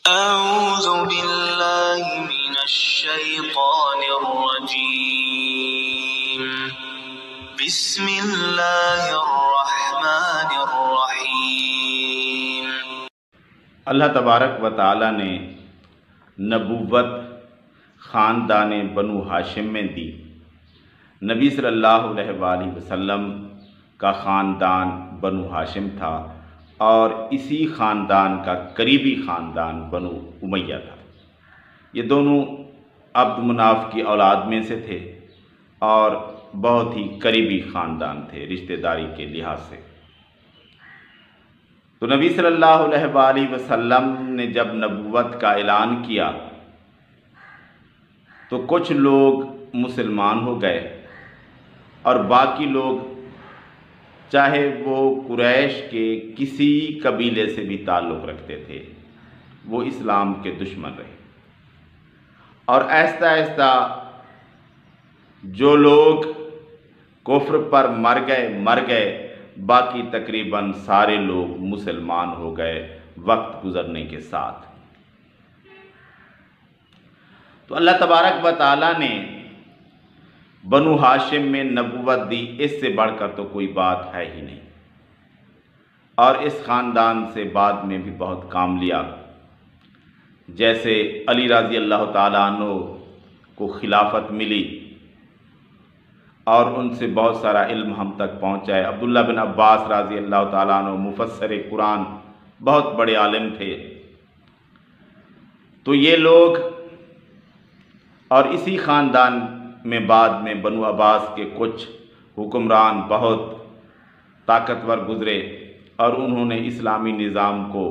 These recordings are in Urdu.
أعوذ بالله من الشيطان الرجيم بسم الله الرحمن الرحیم۔ اللہ تبارک و تعالی نے نبوت خاندان بنو ہاشم میں دی۔ نبی صلی اللہ علیہ وآلہ وسلم کا خاندان بنو ہاشم تھا اور اسی خاندان کا قریبی خاندان بنو امیہ تھا۔ یہ دونوں عبد مناف کی اولاد میں سے تھے اور بہت ہی قریبی خاندان تھے رشتہ داری کے لحاظ سے۔ تو نبی صلی اللہ علیہ وآلہ وسلم نے جب نبوت کا اعلان کیا تو کچھ لوگ مسلمان ہو گئے اور باقی لوگ چاہے وہ قریش کے کسی قبیلے سے بھی تعلق رکھتے تھے وہ اسلام کے دشمن رہے، اور آہستہ آہستہ جو لوگ کفر پر مر گئے باقی تقریباً سارے لوگ مسلمان ہو گئے وقت گزرنے کے ساتھ۔ تو اللہ تبارک و تعالی نے بنو ہاشم میں نبوت دی، اس سے بڑھ کر تو کوئی بات ہے ہی نہیں، اور اس خاندان سے بعد میں بھی بہت کام لیا۔ جیسے علی رضی اللہ تعالیٰ عنہ کو خلافت ملی اور ان سے بہت سارا علم ہم تک پہنچا ہے۔ عبداللہ بن عباس رضی اللہ تعالیٰ عنہ مفسر قرآن بہت بڑے عالم تھے۔ تو یہ لوگ اور اسی خاندان میں بعد میں بنو عباس کے کچھ حکمران بہت طاقتور گزرے اور انہوں نے اسلامی نظام کو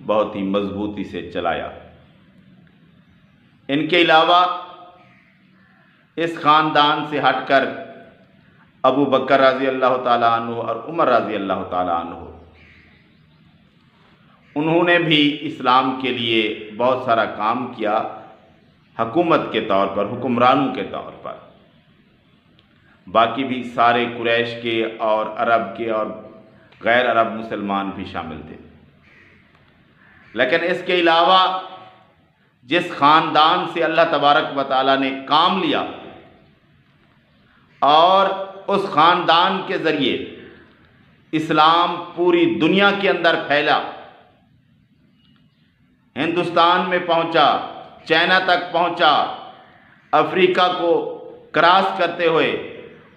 بہت ہی مضبوطی سے چلایا۔ ان کے علاوہ اس خاندان سے ہٹ کر ابو بکر رضی اللہ تعالیٰ عنہ اور عمر رضی اللہ تعالیٰ عنہ انہوں نے بھی اسلام کے لیے بہت سارا کام کیا، حکومت کے طور پر، حکمرانوں کے طور پر۔ باقی بھی سارے قریش کے اور عرب کے اور غیر عرب مسلمان بھی شامل تھے۔ لیکن اس کے علاوہ جس خاندان سے اللہ تبارک و تعالیٰ نے کام لیا اور اس خاندان کے ذریعے اسلام پوری دنیا کے اندر پھیلا، ہندوستان میں پہنچا، چائنا تک پہنچا، افریقہ کو کراس کرتے ہوئے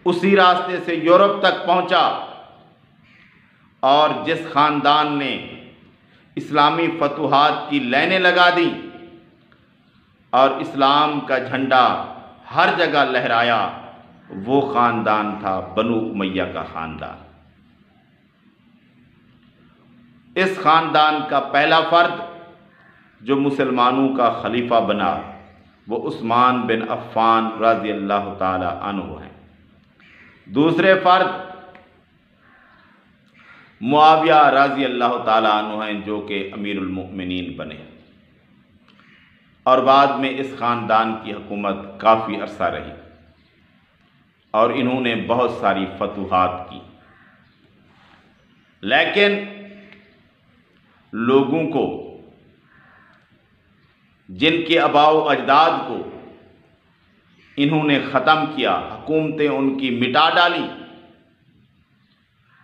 اسی راستے سے یورپ تک پہنچا، اور جس خاندان نے اسلامی فتوحات کی لائنیں لگا دیں اور اسلام کا جھنڈا ہر جگہ لہرایا، وہ خاندان تھا بنو امیہ کا خاندان۔ اس خاندان کا پہلا فرد جو مسلمانوں کا خلیفہ بنا وہ عثمان بن عفان رضی اللہ تعالی عنہ ہیں۔ دوسرے فرد معاویہ رضی اللہ تعالی عنہ ہیں جو کہ امیر المؤمنین بنے، اور بعد میں اس خاندان کی حکومت کافی عرصہ رہی اور انہوں نے بہت ساری فتوحات کی۔ لیکن لوگوں کو، جن کے آباء و اجداد کو انہوں نے ختم کیا، حکومتیں ان کی مٹا ڈالی،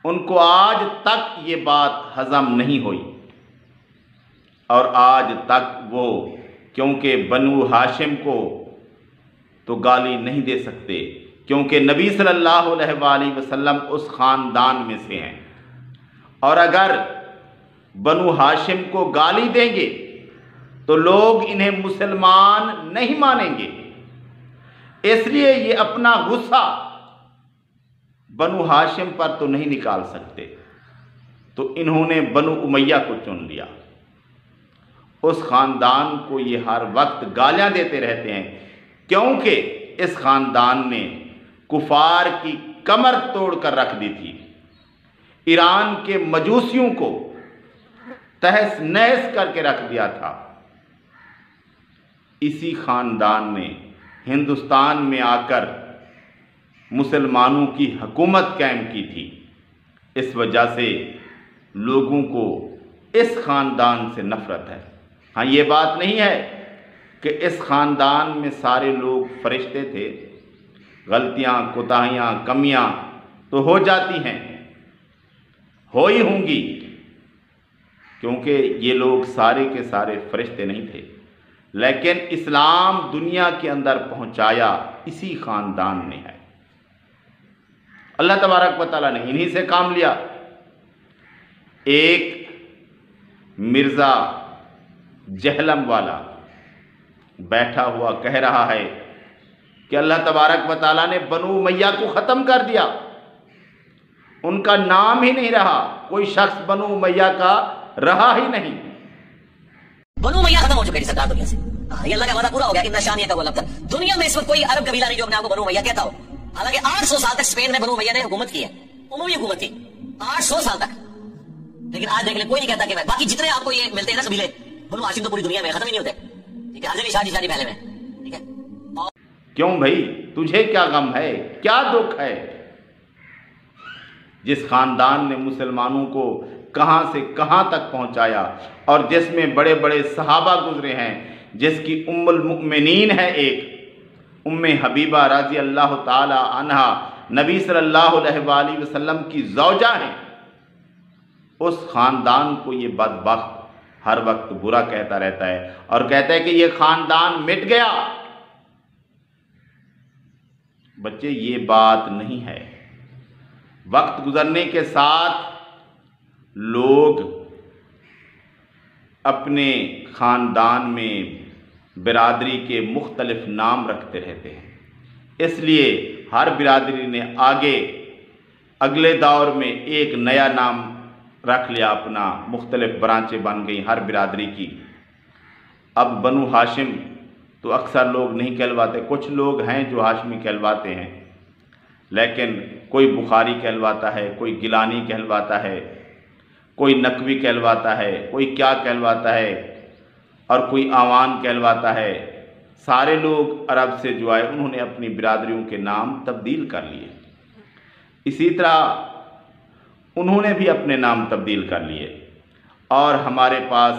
ان کو آج تک یہ بات ہضم نہیں ہوئی، اور آج تک وہ کیونکہ بنو ہاشم کو تو گالی نہیں دے سکتے کیونکہ نبی صلی اللہ علیہ وآلہ وسلم اس خاندان میں سے ہیں، اور اگر بنو ہاشم کو گالی دیں گے تو لوگ انہیں مسلمان نہیں مانیں گے، اس لیے یہ اپنا غصہ بنو ہاشم پر تو نہیں نکال سکتے، تو انہوں نے بنو امیہ کو چن لیا۔ اس خاندان کو یہ ہر وقت گالیاں دیتے رہتے ہیں کیونکہ اس خاندان نے کفار کی کمر توڑ کر رکھ دی تھی، ایران کے مجوسیوں کو تہس نہس کر کے رکھ دیا تھا۔ اسی خاندان نے ہندوستان میں آ کر مسلمانوں کی حکومت قائم کی تھی، اس وجہ سے لوگوں کو اس خاندان سے نفرت ہے۔ ہاں یہ بات نہیں ہے کہ اس خاندان میں سارے لوگ فرشتے تھے، غلطیاں، کوتاہیاں، کمیاں تو ہو جاتی ہیں، ہو ہی ہوں گی، کیونکہ یہ لوگ سارے کے سارے فرشتے نہیں تھے، لیکن اسلام دنیا کے اندر پہنچایا اسی خاندان نے ہے۔ اللہ تبارک و تعالیٰ نے انہی سے کام لیا۔ ایک مرزا جہلم والا بیٹھا ہوا کہہ رہا ہے کہ اللہ تبارک و تعالیٰ نے بنو امیہ کو ختم کر دیا، ان کا نام ہی نہیں رہا، کوئی شخص بنو امیہ کا رہا ہی نہیں۔ بنو امیہ ختم ہو چکے سرکار دنیا سے، یہ اللہ کا وعدہ پورا ہو گیا کہ نشانیہ کا وہ دنیا میں اس وقت کوئی عرب قبیلہ نہیں جو اپنے آپ کو بنو امیہ کہتا ہو۔ حالانکہ 800 سال تک اسپین میں بنو امیہ نے حکومت کی ہے، عمومی حکومت کی 800 سال تک، لیکن آج دیکھ لیں کوئی نہیں کہتا کہ میں باقی جتنے آپ کو یہ ملتے ہیں نا قبیلے بنو ہاشم تو پوری دنیا میں ختم ہی نہیں ہوتے، ٹھیک ہے، حضرت شادی پہلے میں، ٹھیک ہے۔ کیوں بھائی تجھے کیا غم ہے، کیا دکھ ہے؟ جس خاندان نے مسلمانوں کو کہاں سے کہاں تک پہنچایا اور جس میں بڑے بڑے صحابہ گزرے ہیں، جس کی ام المؤمنین ہے ایک ام حبیبہ رضی اللہ تعالی عنہا، نبی صلی اللہ علیہ وآلہ وسلم کی زوجہ ہیں، اس خاندان کو یہ بدبخت ہر وقت برا کہتا رہتا ہے اور کہتا ہے کہ یہ خاندان مٹ گیا۔ بچے یہ بات نہیں ہے، وقت گزرنے کے ساتھ لوگ اپنے خاندان میں برادری کے مختلف نام رکھتے رہتے ہیں، اس لیے ہر برادری نے اگلے دور میں ایک نیا نام رکھ لیا اپنا، مختلف برانچیں بن گئیں ہر برادری کی۔ اب بنو ہاشم تو اکثر لوگ نہیں کہلواتے، کچھ لوگ ہیں جو ہاشمی کہلواتے ہیں، لیکن کوئی بخاری کہلواتا ہے، کوئی گیلانی کہلواتا ہے، کوئی نقوی کہلواتا ہے، کوئی کیا کہلواتا ہے، اور کوئی آوان کہلواتا ہے۔ سارے لوگ عرب سے جو آئے انہوں نے اپنی برادریوں کے نام تبدیل کر لیے، اسی طرح انہوں نے بھی اپنے نام تبدیل کر لیے۔ اور ہمارے پاس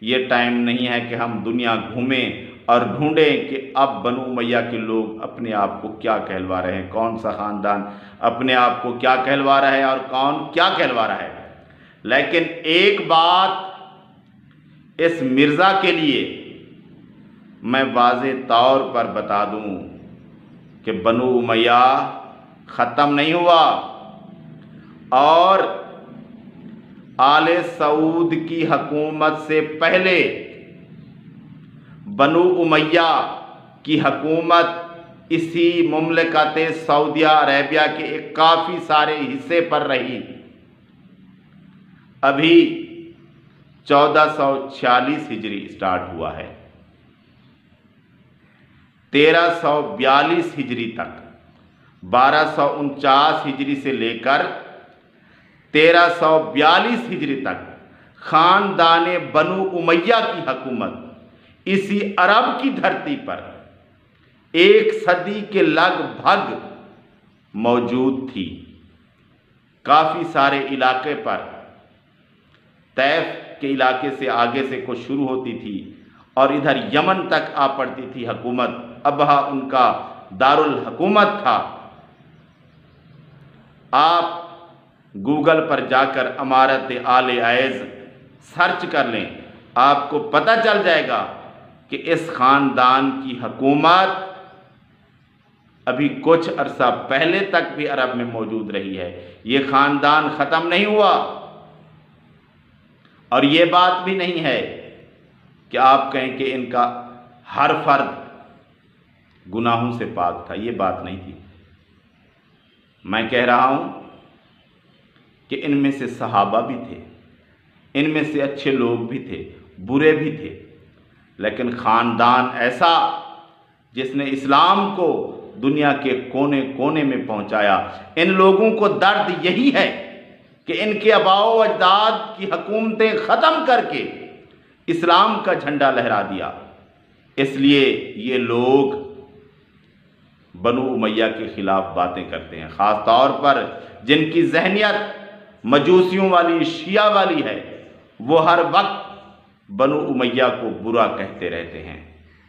یہ ٹائم نہیں ہے کہ ہم دنیا گھومیں اور ڈھونڈیں کہ اب بنو امیہ کے لوگ اپنے آپ کو کیا کہلوا رہے ہیں، کون سا خاندان اپنے آپ کو کیا کہلوا رہا ہے اور کون کیا کہلوا رہا ہے۔ لیکن ایک بات اس مرزا کے لیے میں واضح طور پر بتا دوں کہ بنو امیہ ختم نہیں ہوا، اور آل سعود کی حکومت سے پہلے بنو امیہ کی حکومت اسی مملکت سعودیہ عربیہ کے ایک کافی سارے حصے پر رہی۔ ابھی 1446 ہجری سٹارٹ ہوا ہے، 1342 ہجری تک، 1249 ہجری سے لے کر 1342 ہجری تک خاندان بنو امیہ کی حکومت اسی عرب کی دھرتی پر 1 صدی کے لگ بھگ موجود تھی۔ کافی سارے علاقے پر، طیف کے علاقے سے آگے سے کچھ شروع ہوتی تھی اور ادھر یمن تک آ پڑتی تھی حکومت، ابہا ان کا دارالحکومت تھا۔ آپ گوگل پر جا کر امارت آل عیز سرچ کر لیں، آپ کو پتہ چل جائے گا کہ اس خاندان کی حکومت ابھی کچھ عرصہ پہلے تک بھی عرب میں موجود رہی ہے، یہ خاندان ختم نہیں ہوا۔ اور یہ بات بھی نہیں ہے کہ آپ کہیں کہ ان کا ہر فرد گناہوں سے پاک تھا، یہ بات نہیں تھی۔ میں کہہ رہا ہوں کہ ان میں سے صحابہ بھی تھے، ان میں سے اچھے لوگ بھی تھے، برے بھی تھے، لیکن خاندان ایسا جس نے اسلام کو دنیا کے کونے کونے میں پہنچایا۔ ان لوگوں کو درد یہی ہے کہ ان کے آباء و اجداد کی حکومتیں ختم کر کے اسلام کا جھنڈا لہرا دیا، اس لیے یہ لوگ بنو امیہ کے خلاف باتیں کرتے ہیں، خاص طور پر جن کی ذہنیت مجوسیوں والی، شیعہ والی ہے، وہ ہر وقت بنو امیہ کو برا کہتے رہتے ہیں،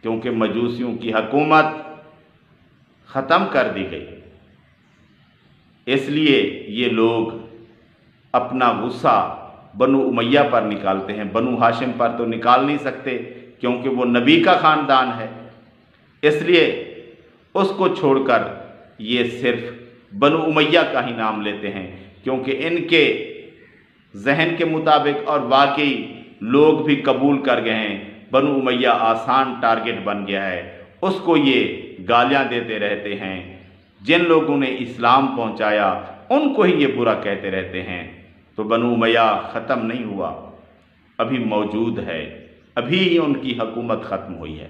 کیونکہ مجوسیوں کی حکومت ختم کر دی گئی۔ اس لیے یہ لوگ اپنا غصہ بنو امیہ پر نکالتے ہیں، بنو ہاشم پر تو نکال نہیں سکتے کیونکہ وہ نبی کا خاندان ہے، اس لیے اس کو چھوڑ کر یہ صرف بنو امیہ کا ہی نام لیتے ہیں، کیونکہ ان کے ذہن کے مطابق اور واقعی لوگ بھی قبول کر گئے ہیں، بنو امیہ آسان ٹارگٹ بن گیا ہے، اس کو یہ گالیاں دیتے رہتے ہیں، جن لوگوں نے اسلام پہنچایا ان کو ہی یہ برا کہتے رہتے ہیں۔ تو بنو امیہ ختم نہیں ہوا، ابھی موجود ہے، ابھی ہی ان کی حکومت ختم ہوئی ہے۔